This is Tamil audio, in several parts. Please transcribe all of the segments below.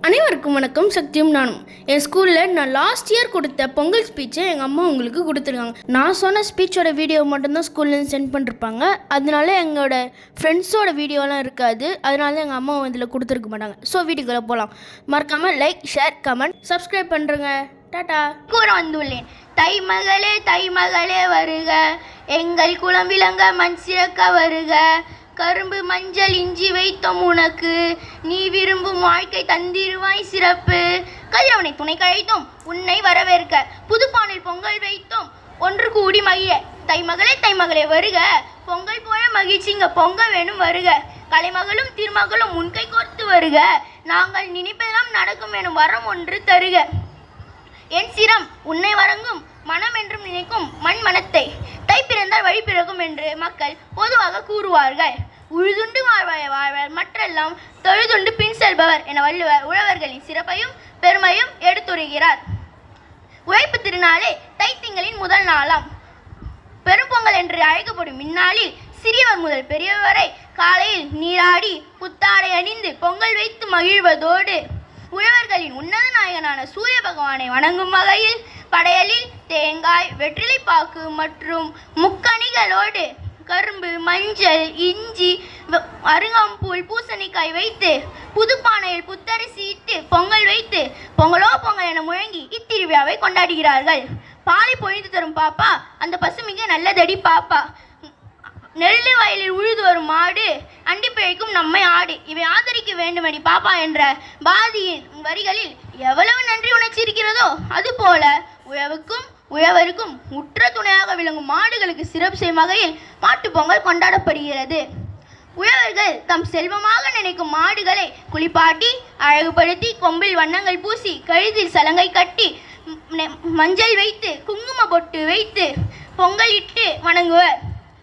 அனைவருக்கும் வணக்கம். சக்தியும் நானும். என் ஸ்கூலில் நான் லாஸ்ட் இயர் கொடுத்த பொங்கல் ஸ்பீச்சை எங்கள் அம்மா உங்களுக்கு கொடுத்துருக்காங்க. நான் சொன்ன ஸ்பீச்சோட வீடியோ மட்டும்தான் ஸ்கூல்லேருந்து சென்ட் பண்ணிருப்பாங்க. அதனால எங்களோட ஃப்ரெண்ட்ஸோட வீடியோலாம் இருக்காது. அதனால எங்கள் அம்மா இதில் கொடுத்துருக்க மாட்டாங்க. ஸோ வீடியோக்குள்ளே போகலாம். மறக்காமல் லைக், ஷேர், கமெண்ட், சப்ஸ்கிரைப் பண்ணுறேங்க. டாட்டா. கூற வந்துள்ளேன். தை மகளே வருக, எங்கள் குலம் விளங்க மண் சிறக்க வருக. கரும்பு மஞ்சள் இஞ்சி வைத்தோம் உனக்கு, நீ விரும்பும் வாழ்க்கை தந்திருவாய் சிறப்பு. கதிரவனை துணை கழைத்தோம் உன்னை வரவேற்க, புதுப்பானில் பொங்கல் வைத்தோம் ஒன்று கூடி மகிழ. தை மகளே வருக, பொங்கல் போல மகிழ்ச்சிங்க பொங்க வேணும் வருக. கலைமகளும் திருமகளும் முன்கை கோர்த்து வருக, நாங்கள் நினைப்பதெல்லாம் நடக்கும் எனும் வரம் ஒன்று தருக. என் சிரம் உன்னை வரங்கும், மனம் என்றும் நினைக்கும் மண் மனத்தை. தை பிறந்தால் வழி பிறக்கும் என்று மக்கள் பொதுவாக கூறுவார்கள். உழுதுண்டு வாழ்வார் மற்றெல்லாம் தொழுதுண்டு பின் செல்பவர் என வள்ளுவர் உழவர்களின் சிறப்பையும் பெருமையும் எடுத்துரைகிறார். உழைப்பு திருநாளே தைத்திங்களின் முதல் நாளாம். பெரும்பொங்கல் என்று அழைக்கப்படும் இந்நாளில் சிறியவர் முதல் பெரியவர் வரை காலையில் நீராடி புத்தாடை அணிந்து பொங்கல் வைத்து மகிழ்வதோடு உழவர்களின் உன்னத நாயகனான சூரிய பகவானை வணங்கும் வகையில் படையலில் தேங்காய், வெற்றிலைப்பாக்கு மற்றும் முக்கணிகளோடு கரும்பு, மஞ்சள், இஞ்சி, அருங்கம்பூல், பூசணிக்காய் வைத்து புதுப்பானையில் புத்தரிசி இட்டு பொங்கல் வைத்து பொங்கலோ பொங்கல் என முழங்கி இத்திருவிழாவை கொண்டாடுகிறார்கள். பாலை பொழிந்து தரும் பாப்பா அந்த பசுமிக நல்லதடி பாப்பா. நெல்லு வயலில் உழுது வரும் மாடு, அண்டி பிழைக்கும் நம்மை ஆடு, இவை ஆதரிக்க வேண்டுமடி பாப்பா என்ற பாரதியின் வரிகளில் எவ்வளவு நன்றி உணர்ச்சி இருக்கிறதோ அதுபோல உழவருக்கும் உற்ற துணையாக விளங்கும் மாடுகளுக்கு சிறப்பு செய்யும் வகையில் மாட்டுப் பொங்கல் கொண்டாடப்படுகிறது. உழவர்கள் தம் செல்வமாக நினைக்கும் மாடுகளை குளிப்பாட்டி அழகுபடுத்தி கொம்பில் வண்ணங்கள் பூசி கழுத்தில் சலங்கை கட்டி மஞ்சள் வைத்து குங்கும பொட்டு வைத்து பொங்கல் இட்டு வணங்குவர்.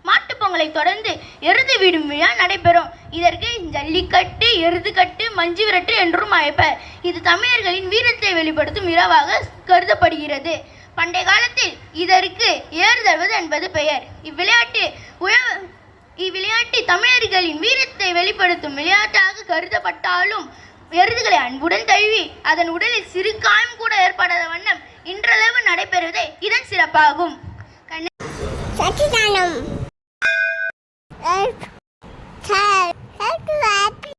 மாட்டுப் பொங்கலை தொடர்ந்து எருது விடும் விழா நடைபெறும். இதற்கு ஜல்லிக்கட்டு, எருதுக்கட்டு, மஞ்சு விரட்டு என்றும் அழைப்பர். இது தமிழர்களின் வீரத்தை வெளிப்படுத்தும் விழாவாக கருதப்படுகிறது. பண்டைய காலத்தில் இதற்கு ஏறு தழுவது என்பது பெயர். இவ்விளையாட்டு தமிழர்களின் வீரத்தை வெளிப்படுத்தும் விளையாட்டாக கருதப்பட்டாலும் எருதுகளை அன்புடன் தழுவி அதன் உடலில் சிறு காயம் கூட ஏற்படாத வண்ணம் இன்றளவு நடைபெறுவதே இதன் சிறப்பாகும்.